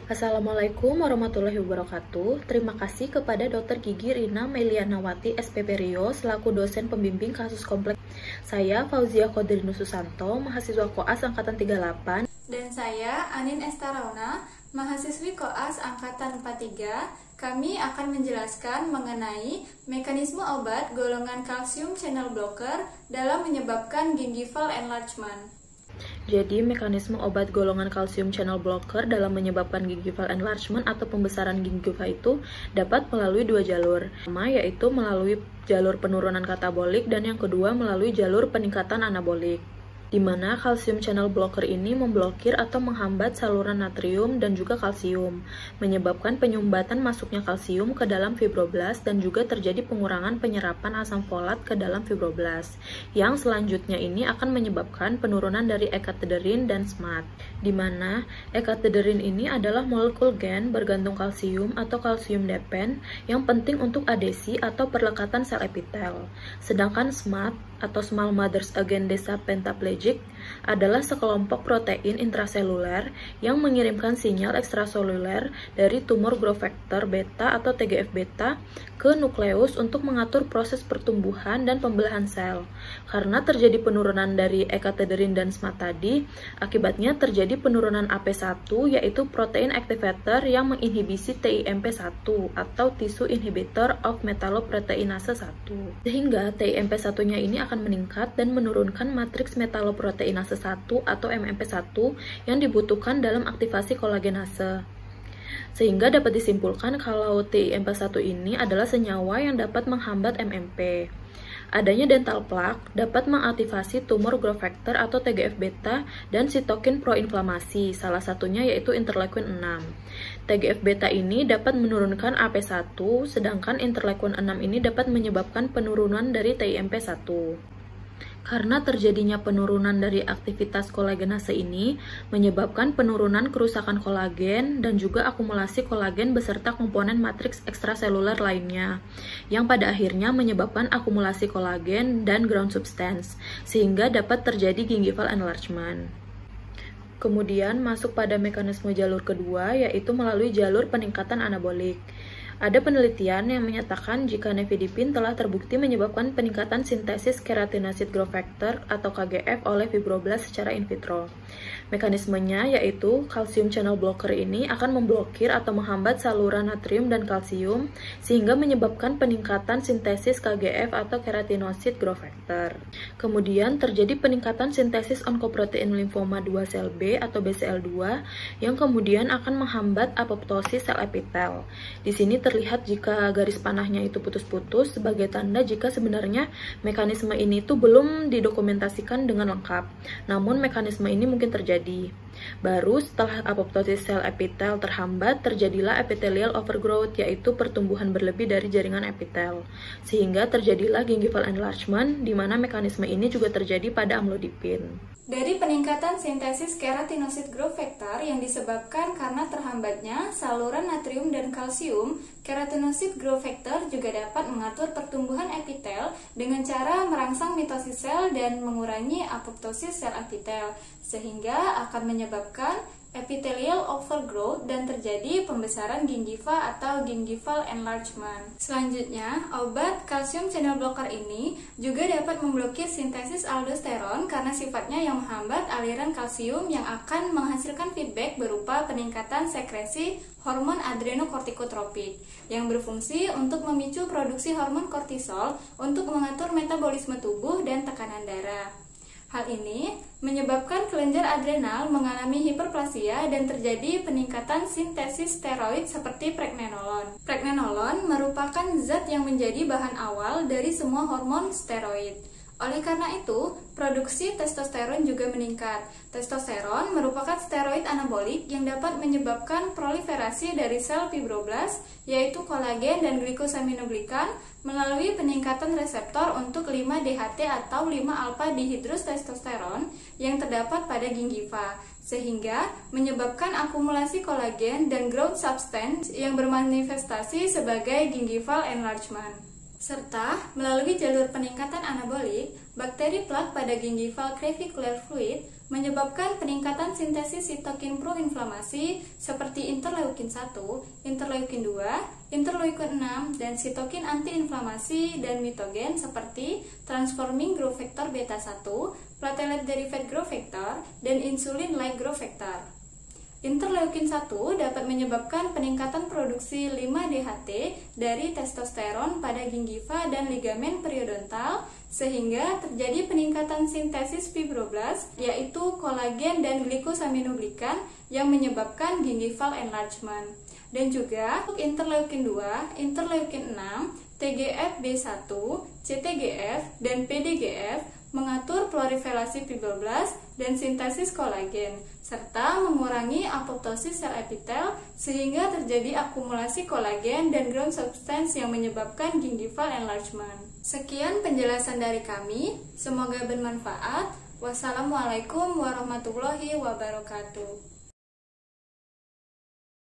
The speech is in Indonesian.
Assalamualaikum warahmatullahi wabarakatuh. Terima kasih kepada Dr. Gigi Rina Melianawati SPP Rio selaku dosen pembimbing kasus kompleks. Saya Fauzia Kodrinus Susanto, mahasiswa Koas angkatan 38. Dan saya Anin Estarauna, mahasiswi Koas angkatan 43. Kami akan menjelaskan mengenai mekanisme obat golongan kalsium channel blocker dalam menyebabkan gingival enlargement. Jadi, mekanisme obat golongan kalsium channel blocker dalam menyebabkan gingival enlargement atau pembesaran gingiva itu dapat melalui dua jalur. Pertama, yaitu melalui jalur penurunan katabolik, dan yang kedua melalui jalur peningkatan anabolik, di mana kalsium channel blocker ini memblokir atau menghambat saluran natrium dan juga kalsium, menyebabkan penyumbatan masuknya kalsium ke dalam fibroblast dan juga terjadi pengurangan penyerapan asam folat ke dalam fibroblast, yang selanjutnya ini akan menyebabkan penurunan dari ekatederin dan SMAD, di mana ekatederin ini adalah molekul gen bergantung kalsium atau kalsium depen yang penting untuk adesi atau perlekatan sel epitel, sedangkan SMAD atau Small Mothers Agendesa Pentaplegic adalah sekelompok protein intraseluler yang mengirimkan sinyal ekstraseluler dari tumor growth factor beta atau TGF-beta ke nukleus untuk mengatur proses pertumbuhan dan pembelahan sel. Karena terjadi penurunan dari ekatederin dan SMAD tadi, akibatnya terjadi penurunan AP1, yaitu protein activator yang menginhibisi TIMP1 atau Tissue Inhibitor of Metalloproteinase 1. Sehingga TIMP1-nya ini akan meningkat dan menurunkan matriks metalloproteinase 1 atau MMP1 yang dibutuhkan dalam aktivasi kolagenase. Sehingga dapat disimpulkan kalau TIMP1 ini adalah senyawa yang dapat menghambat MMP. Adanya dental plaque dapat mengaktifasi tumor growth factor atau TGF-beta dan sitokin proinflamasi, salah satunya yaitu interleukin 6. TGF-beta ini dapat menurunkan AP1, sedangkan interleukin 6 ini dapat menyebabkan penurunan dari TIMP1. Karena terjadinya penurunan dari aktivitas kolagenase ini menyebabkan penurunan kerusakan kolagen dan juga akumulasi kolagen beserta komponen matriks ekstraseluler lainnya, yang pada akhirnya menyebabkan akumulasi kolagen dan ground substance, sehingga dapat terjadi gingival enlargement. Kemudian masuk pada mekanisme jalur kedua, yaitu melalui jalur peningkatan anabolik. Ada penelitian yang menyatakan jika nifedipin telah terbukti menyebabkan peningkatan sintesis keratinosit growth factor atau KGF oleh fibroblast secara in vitro. Mekanismenya yaitu kalsium channel blocker ini akan memblokir atau menghambat saluran natrium dan kalsium sehingga menyebabkan peningkatan sintesis KGF atau keratinosit growth factor. Kemudian terjadi peningkatan sintesis onkoprotein limfoma 2 sel B atau BCL2 yang kemudian akan menghambat apoptosis sel epitel. Di sini terlihat jika garis panahnya itu putus-putus sebagai tanda jika sebenarnya mekanisme ini itu belum didokumentasikan dengan lengkap. Namun mekanisme ini mungkin terjadi. Baru setelah apoptosis sel epitel terhambat, terjadilah epithelial overgrowth, yaitu pertumbuhan berlebih dari jaringan epitel. Sehingga terjadilah gingival enlargement, di mana mekanisme ini juga terjadi pada amlodipin. Dari peningkatan sintesis keratinosit growth factor yang disebabkan karena terhambatnya saluran natrium dan kalsium, keratinosit growth factor juga dapat mengatur pertumbuhan epitel dengan cara merangsang mitosis sel dan mengurangi apoptosis sel epitel, sehingga akan menyebabkan epithelial overgrowth dan terjadi pembesaran gingiva atau gingival enlargement. Selanjutnya, obat kalsium channel blocker ini juga dapat memblokir sintesis aldosteron karena sifatnya yang menghambat aliran kalsium yang akan menghasilkan feedback berupa peningkatan sekresi hormon adrenokortikotropik yang berfungsi untuk memicu produksi hormon kortisol untuk mengatur metabolisme tubuh dan tekanan darah. Hal ini menyebabkan kelenjar adrenal mengalami hiperplasia dan terjadi peningkatan sintesis steroid seperti pregnenolon. Pregnenolon merupakan zat yang menjadi bahan awal dari semua hormon steroid. Oleh karena itu, produksi testosteron juga meningkat. Testosteron merupakan steroid anabolik yang dapat menyebabkan proliferasi dari sel fibroblast, yaitu kolagen dan glukosaminoglikan, melalui peningkatan reseptor untuk 5-DHT atau 5-alpha-dihidrotestosteron yang terdapat pada gingiva, sehingga menyebabkan akumulasi kolagen dan growth substance yang bermanifestasi sebagai gingival enlargement. Serta melalui jalur peningkatan anabolik, bakteri plak pada gingival crevicular fluid menyebabkan peningkatan sintesis sitokin proinflamasi seperti interleukin 1, interleukin 2, interleukin 6, dan sitokin antiinflamasi dan mitogen seperti transforming growth factor beta 1, platelet derived growth factor, dan insulin-like growth factor. Interleukin 1 dapat menyebabkan peningkatan produksi 5-DHT dari testosteron pada gingiva dan ligamen periodontal sehingga terjadi peningkatan sintesis fibroblast yaitu kolagen dan glycosaminoglikan yang menyebabkan gingival enlargement. Dan juga untuk interleukin 2, interleukin 6, TGF-B1, CTGF, dan PDGF mengatur proliferasi fibroblast dan sintesis kolagen, serta mengurangi apoptosis sel epitel sehingga terjadi akumulasi kolagen dan ground substance yang menyebabkan gingival enlargement. Sekian penjelasan dari kami, semoga bermanfaat. Wassalamualaikum warahmatullahi wabarakatuh.